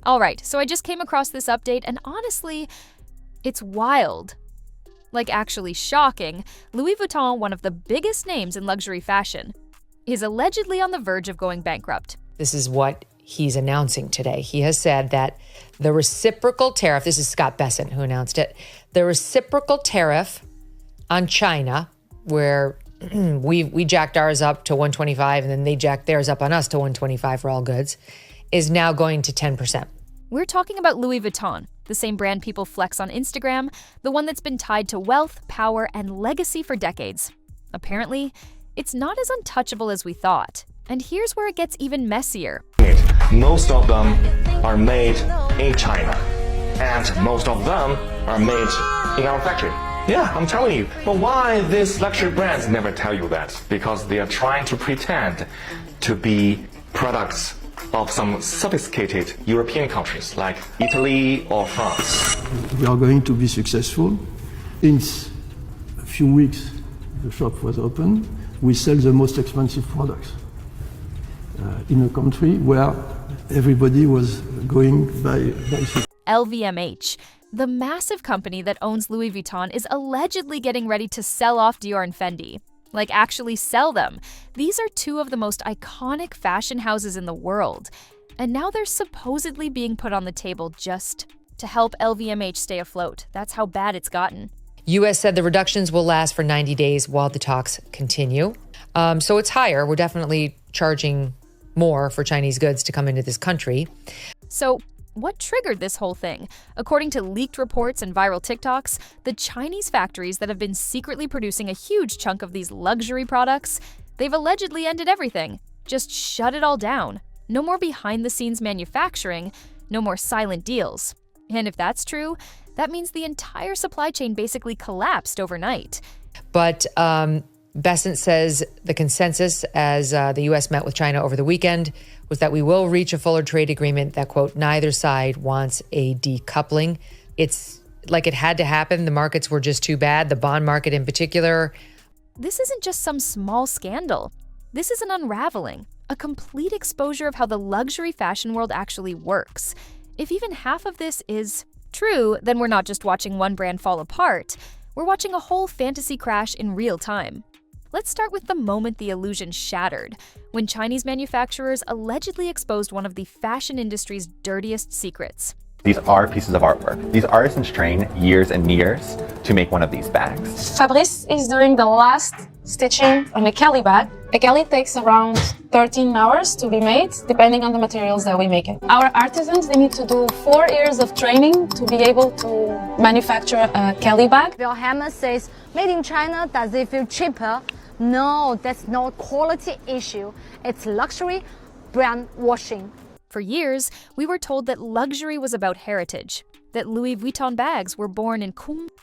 Alright, so I just came across this update and honestly, it's wild. Like actually shocking, Louis Vuitton, one of the biggest names in luxury fashion, is allegedly on the verge of going bankrupt. This is what he's announcing today. He has said that the reciprocal tariff, this is Scott Besson who announced it, the reciprocal tariff on China, where we jacked ours up to 125 and then they jacked theirs up on us to 125 for all goods, is now going to 10%. We're talking about Louis Vuitton, the same brand people flex on Instagram, the one that's been tied to wealth, power, and legacy for decades. Apparently, it's not as untouchable as we thought. And here's where it gets even messier. Most of them are made in China, and most of them are made in our factory. Yeah, I'm telling you. But why these luxury brands never tell you that? Because they are trying to pretend to be products of some sophisticated European countries like Italy or France. We are going to be successful. In a few weeks, the shop was open. We sell the most expensive products in a country where everybody was going by LVMH, the massive company that owns Louis Vuitton, is allegedly getting ready to sell off Dior and Fendi. Like actually sell them. These are two of the most iconic fashion houses in the world. And now they're supposedly being put on the table just to help LVMH stay afloat. That's how bad it's gotten. U.S. said the reductions will last for 90 days while the talks continue. So it's higher. We're definitely charging more for Chinese goods to come into this country. So what triggered this whole thing? According to leaked reports and viral TikToks, the Chinese factories that have been secretly producing a huge chunk of these luxury products, they've allegedly ended everything. Just shut it all down. No more behind-the-scenes manufacturing, no more silent deals. And if that's true, that means the entire supply chain basically collapsed overnight. But Besant says the consensus as the U.S. met with China over the weekend was that we will reach a fuller trade agreement that, quote, neither side wants a decoupling. It's like it had to happen. The markets were just too bad, the bond market in particular. This isn't just some small scandal. This is an unraveling, a complete exposure of how the luxury fashion world actually works. If even half of this is true, then we're not just watching one brand fall apart. We're watching a whole fantasy crash in real time. Let's start with the moment the illusion shattered, when Chinese manufacturers allegedly exposed one of the fashion industry's dirtiest secrets. These are pieces of artwork. These artisans train years and years to make one of these bags. Fabrice is doing the last stitching on a Kelly bag. A Kelly takes around 13 hours to be made, depending on the materials that we make it. Our artisans, they need to do 4 years of training to be able to manufacture a Kelly bag. Bill Hammer says, made in China, does it feel cheaper? No, that's not a quality issue. It's luxury brand washing. For years, we were told that luxury was about heritage, that Louis Vuitton bags were born in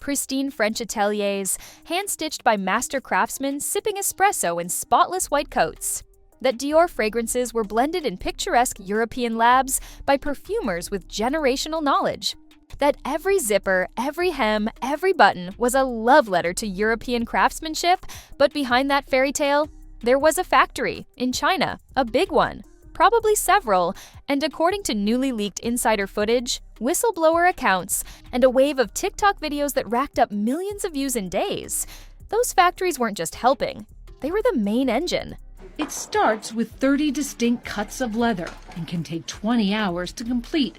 pristine French ateliers, hand-stitched by master craftsmen sipping espresso in spotless white coats, that Dior fragrances were blended in picturesque European labs by perfumers with generational knowledge, that every zipper, every hem, every button was a love letter to European craftsmanship, but behind that fairy tale, there was a factory in China, a big one. Probably several, and according to newly leaked insider footage, whistleblower accounts, and a wave of TikTok videos that racked up millions of views in days, those factories weren't just helping, they were the main engine. It starts with 30 distinct cuts of leather and can take 20 hours to complete,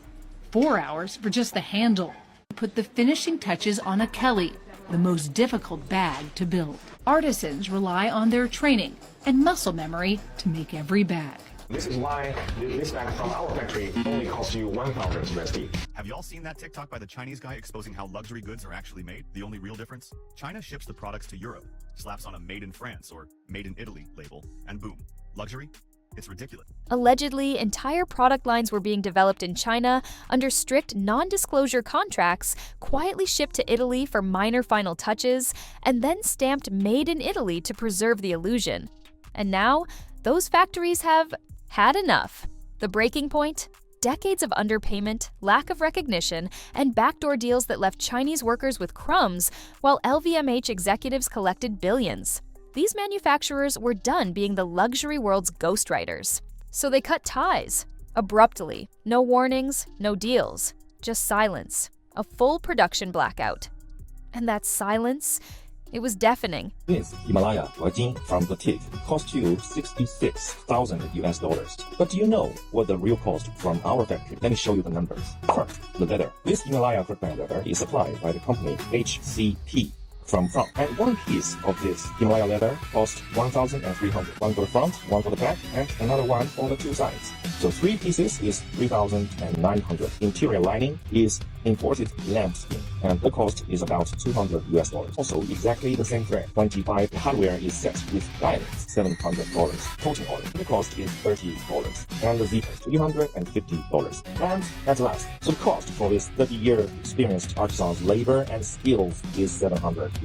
4 hours for just the handle. Put the finishing touches on a Kelly, the most difficult bag to build. Artisans rely on their training and muscle memory to make every bag. This is why this bag from our factory only costs you 1,000 USD. Have y'all seen that TikTok by the Chinese guy exposing how luxury goods are actually made? The only real difference? China ships the products to Europe, slaps on a made in France or made in Italy label, and boom, luxury? It's ridiculous. Allegedly, entire product lines were being developed in China under strict non-disclosure contracts, quietly shipped to Italy for minor final touches, and then stamped made in Italy to preserve the illusion. And now, those factories have had enough. The breaking point? Decades of underpayment, lack of recognition, and backdoor deals that left Chinese workers with crumbs, while LVMH executives collected billions. These manufacturers were done being the luxury world's ghostwriters. So they cut ties. Abruptly, no warnings, no deals, just silence, a full production blackout. And that silence, it was deafening. This Himalaya Whiting from boutique cost you $66,000. But do you know what the real cost from our factory? Let me show you the numbers. First, the leather. This Himalaya Brand leather is supplied by the company HCP from front. And one piece of this Himalaya leather costs $1,300. One for the front, one for the back, and another one for the two sides. So 3 pieces is $3,900. Interior lining is imported lambskin, and the cost is about $200. Also, exactly the same thread. 25 hardware is set with diamonds, $700. Coating oil, the cost is $30, and the zipper $350. And at last, so the cost for this 30-year experienced artisan's labor and skills is $700.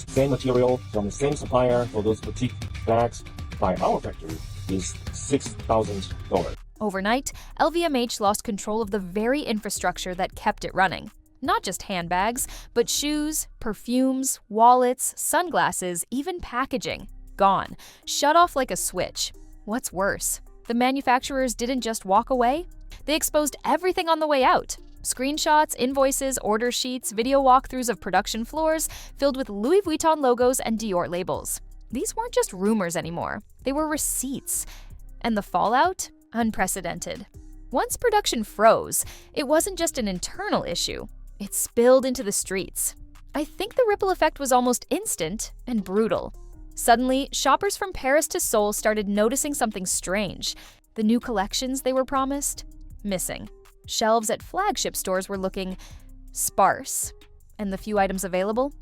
Same material from the same supplier for those boutique bags by our factory is $6,000. Overnight, LVMH lost control of the very infrastructure that kept it running. Not just handbags, but shoes, perfumes, wallets, sunglasses, even packaging. Gone. Shut off like a switch. What's worse, the manufacturers didn't just walk away, they exposed everything on the way out. Screenshots, invoices, order sheets, video walkthroughs of production floors filled with Louis Vuitton logos and Dior labels. These weren't just rumors anymore, they were receipts. And the fallout? Unprecedented. Once production froze, it wasn't just an internal issue, it spilled into the streets. I think the ripple effect was almost instant and brutal. Suddenly, shoppers from Paris to Seoul started noticing something strange. The new collections they were promised? Missing. Shelves at flagship stores were looking sparse. And the few items available?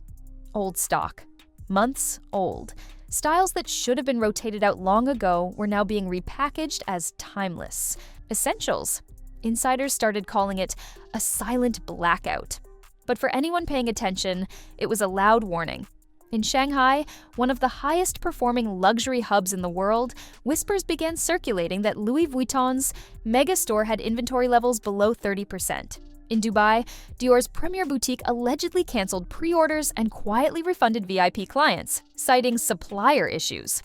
Old stock. Months old. Styles that should have been rotated out long ago were now being repackaged as timeless. Essentials. Insiders started calling it a silent blackout. But for anyone paying attention, it was a loud warning. In Shanghai, one of the highest performing luxury hubs in the world, whispers began circulating that Louis Vuitton's mega store had inventory levels below 30%. In Dubai, Dior's premier boutique allegedly canceled pre-orders and quietly refunded VIP clients, citing supplier issues.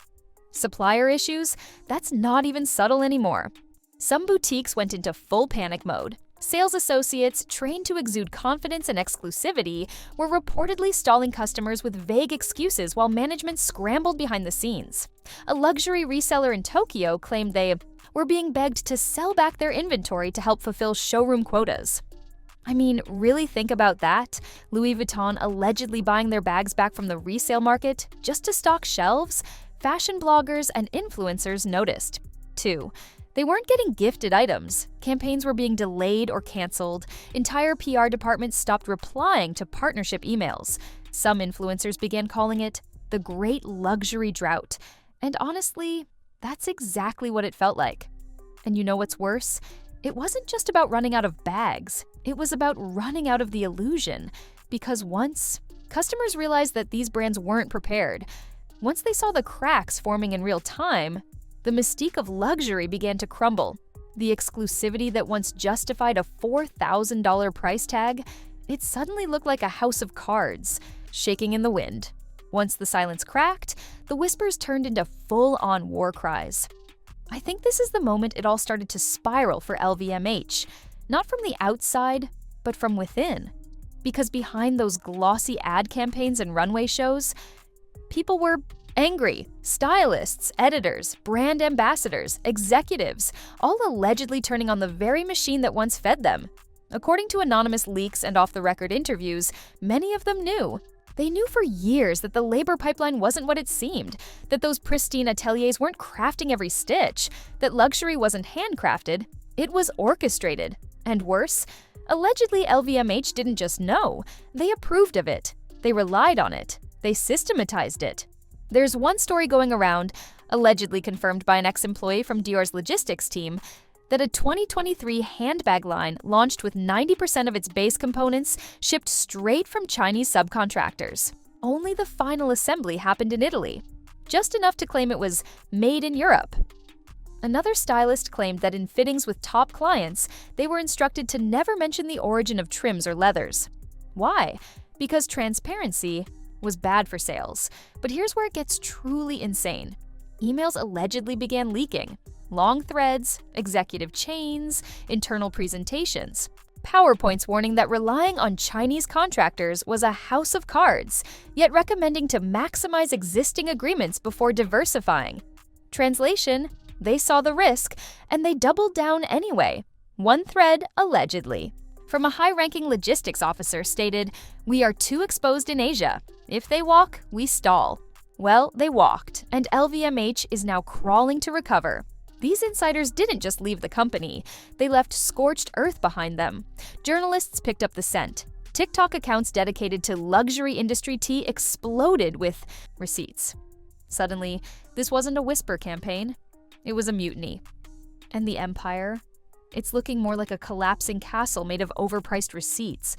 Supplier issues? That's not even subtle anymore. Some boutiques went into full panic mode. Sales associates, trained to exude confidence and exclusivity, were reportedly stalling customers with vague excuses while management scrambled behind the scenes. A luxury reseller in Tokyo claimed they were being begged to sell back their inventory to help fulfill showroom quotas. I mean, really think about that? Louis Vuitton allegedly buying their bags back from the resale market just to stock shelves? Fashion bloggers and influencers noticed. 2. They weren't getting gifted items. Campaigns were being delayed or canceled. Entire PR departments stopped replying to partnership emails. Some influencers began calling it the Great Luxury Drought. And honestly, that's exactly what it felt like. And you know what's worse? It wasn't just about running out of bags. It was about running out of the illusion. Because once customers realized that these brands weren't prepared, once they saw the cracks forming in real time, the mystique of luxury began to crumble. The exclusivity that once justified a $4,000 price tag, it suddenly looked like a house of cards, shaking in the wind. Once the silence cracked, the whispers turned into full-on war cries. I think this is the moment it all started to spiral for LVMH, not from the outside, but from within. Because behind those glossy ad campaigns and runway shows, people were angry. Stylists, editors, brand ambassadors, executives, all allegedly turning on the very machine that once fed them. According to anonymous leaks and off-the-record interviews, many of them knew. They knew for years that the labor pipeline wasn't what it seemed, that those pristine ateliers weren't crafting every stitch, that luxury wasn't handcrafted, it was orchestrated. And worse, allegedly LVMH didn't just know, they approved of it. They relied on it. They systematized it. There's one story going around, allegedly confirmed by an ex-employee from Dior's logistics team, that a 2023 handbag line launched with 90% of its base components shipped straight from Chinese subcontractors. Only the final assembly happened in Italy, just enough to claim it was made in Europe. Another stylist claimed that in fittings with top clients, they were instructed to never mention the origin of trims or leathers. Why? Because transparency was bad for sales. But here's where it gets truly insane. Emails allegedly began leaking. Long threads, executive chains, internal presentations. PowerPoints warning that relying on Chinese contractors was a house of cards, yet recommending to maximize existing agreements before diversifying. Translation: they saw the risk, and they doubled down anyway. One thread, allegedly, from a high-ranking logistics officer stated, "We are too exposed in Asia. If they walk, we stall." Well, they walked, and LVMH is now crawling to recover. These insiders didn't just leave the company, they left scorched earth behind them. Journalists picked up the scent. TikTok accounts dedicated to luxury industry tea exploded with receipts. Suddenly, this wasn't a whisper campaign, it was a mutiny. And the empire? It's looking more like a collapsing castle made of overpriced receipts.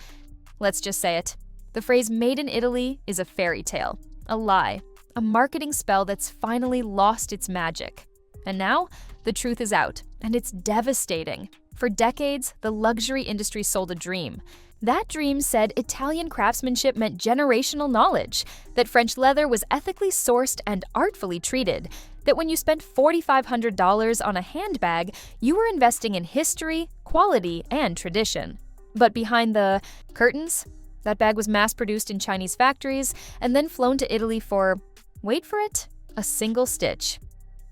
Let's just say it. The phrase "made in Italy" is a fairy tale, a lie, a marketing spell that's finally lost its magic. And now, the truth is out, and it's devastating. For decades, the luxury industry sold a dream. That dream said Italian craftsmanship meant generational knowledge, that French leather was ethically sourced and artfully treated, that when you spent $4,500 on a handbag, you were investing in history, quality, and tradition. But behind the curtains, that bag was mass-produced in Chinese factories and then flown to Italy for, wait for it, a single stitch.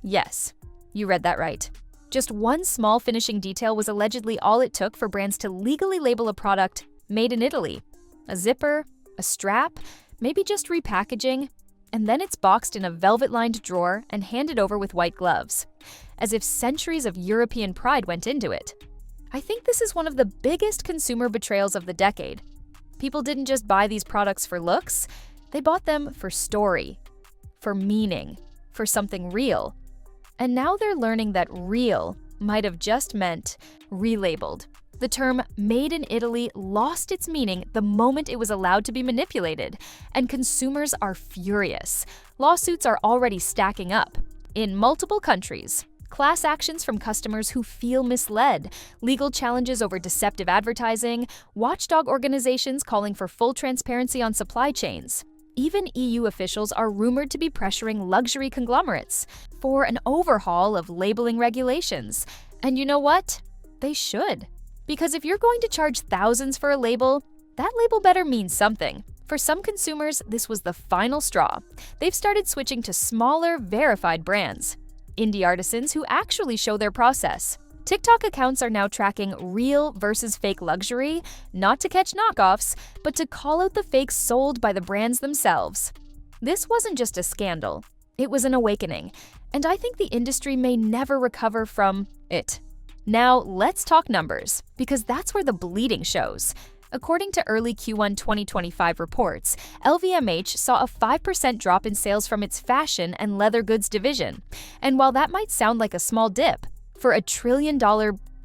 Yes, you read that right. Just one small finishing detail was allegedly all it took for brands to legally label a product made in Italy. A zipper, a strap, maybe just repackaging, and then it's boxed in a velvet-lined drawer and handed over with white gloves, as if centuries of European pride went into it. I think this is one of the biggest consumer betrayals of the decade. People didn't just buy these products for looks, they bought them for story, for meaning, for something real. And now they're learning that real might have just meant relabeled. The term "made in Italy" lost its meaning the moment it was allowed to be manipulated, and consumers are furious. Lawsuits are already stacking up in multiple countries. Class actions from customers who feel misled, legal challenges over deceptive advertising, watchdog organizations calling for full transparency on supply chains. Even EU officials are rumored to be pressuring luxury conglomerates for an overhaul of labeling regulations. And you know what? They should. Because if you're going to charge thousands for a label, that label better mean something. For some consumers, this was the final straw. They've started switching to smaller, verified brands. Indie artisans who actually show their process. TikTok accounts are now tracking real versus fake luxury, not to catch knockoffs, but to call out the fakes sold by the brands themselves. This wasn't just a scandal, it was an awakening, and I think the industry may never recover from it. Now, let's talk numbers, because that's where the bleeding shows. According to early Q1 2025 reports, LVMH saw a 5% drop in sales from its fashion and leather goods division. And while that might sound like a small dip, for a $1 trillion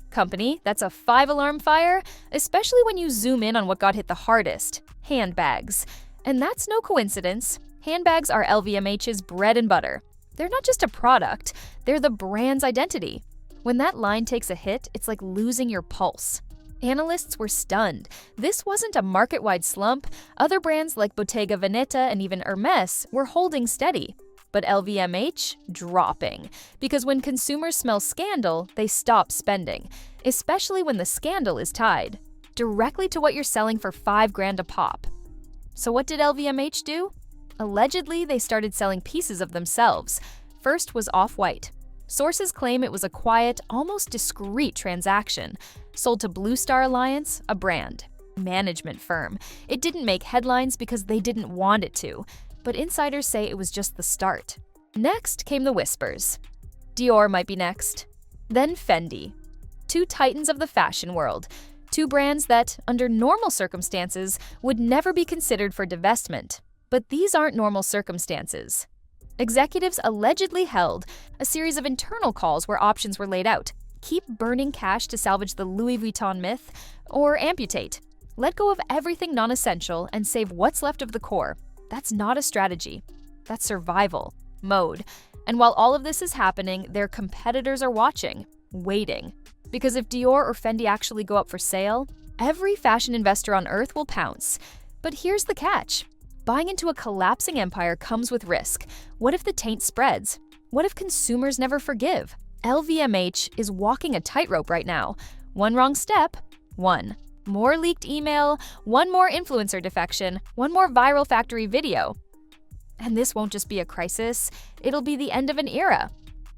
company, that's a 5-alarm fire, especially when you zoom in on what got hit the hardest: handbags. And that's no coincidence. Handbags are LVMH's bread and butter. They're not just a product, they're the brand's identity. When that line takes a hit, it's like losing your pulse. Analysts were stunned. This wasn't a market-wide slump. Other brands like Bottega Veneta and even Hermes were holding steady. But LVMH, dropping. Because when consumers smell scandal, they stop spending. Especially when the scandal is tied directly to what you're selling for $5,000 a pop. So what did LVMH do? Allegedly, they started selling pieces of themselves. First was Off-White. Sources claim it was a quiet, almost discreet transaction, sold to Blue Star Alliance, a brand management firm. It didn't make headlines because they didn't want it to, but insiders say it was just the start. Next came the whispers. Dior might be next. Then Fendi. Two titans of the fashion world. Two brands that, under normal circumstances, would never be considered for divestment. But these aren't normal circumstances. Executives allegedly held a series of internal calls where options were laid out. Keep burning cash to salvage the Louis Vuitton myth, or amputate. Let go of everything non-essential and save what's left of the core. That's not a strategy. That's survival mode. And while all of this is happening, their competitors are watching, waiting. Because if Dior or Fendi actually go up for sale, every fashion investor on earth will pounce. But here's the catch. Buying into a collapsing empire comes with risk. What if the taint spreads? What if consumers never forgive? LVMH is walking a tightrope right now. One wrong step, one more leaked email, one more influencer defection, one more viral factory video. And this won't just be a crisis, it'll be the end of an era.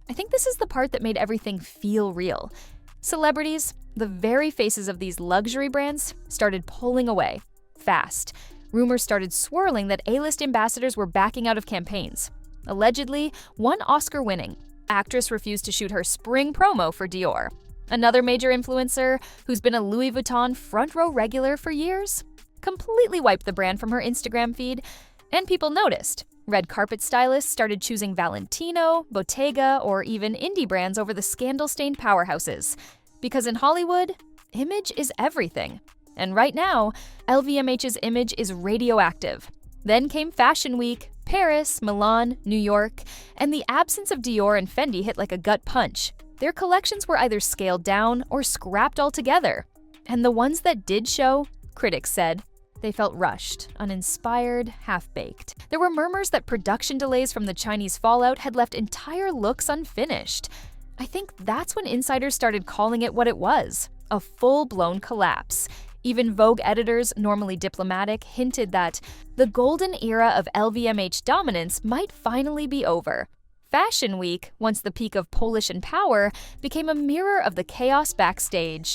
I think this is the part that made everything feel real. Celebrities, the very faces of these luxury brands, started pulling away fast. Rumors started swirling that A-list ambassadors were backing out of campaigns. Allegedly, one Oscar-winning actress refused to shoot her spring promo for Dior. Another major influencer, who's been a Louis Vuitton front-row regular for years, completely wiped the brand from her Instagram feed, and people noticed. Red carpet stylists started choosing Valentino, Bottega, or even indie brands over the scandal-stained powerhouses. Because in Hollywood, image is everything. And right now, LVMH's image is radioactive. Then came Fashion Week, Paris, Milan, New York, and the absence of Dior and Fendi hit like a gut punch. Their collections were either scaled down or scrapped altogether. And the ones that did show, critics said, they felt rushed, uninspired, half-baked. There were murmurs that production delays from the Chinese fallout had left entire looks unfinished. I think that's when insiders started calling it what it was, a full-blown collapse. Even Vogue editors, normally diplomatic, hinted that the golden era of LVMH dominance might finally be over. Fashion Week, once the peak of Polish and power, became a mirror of the chaos backstage.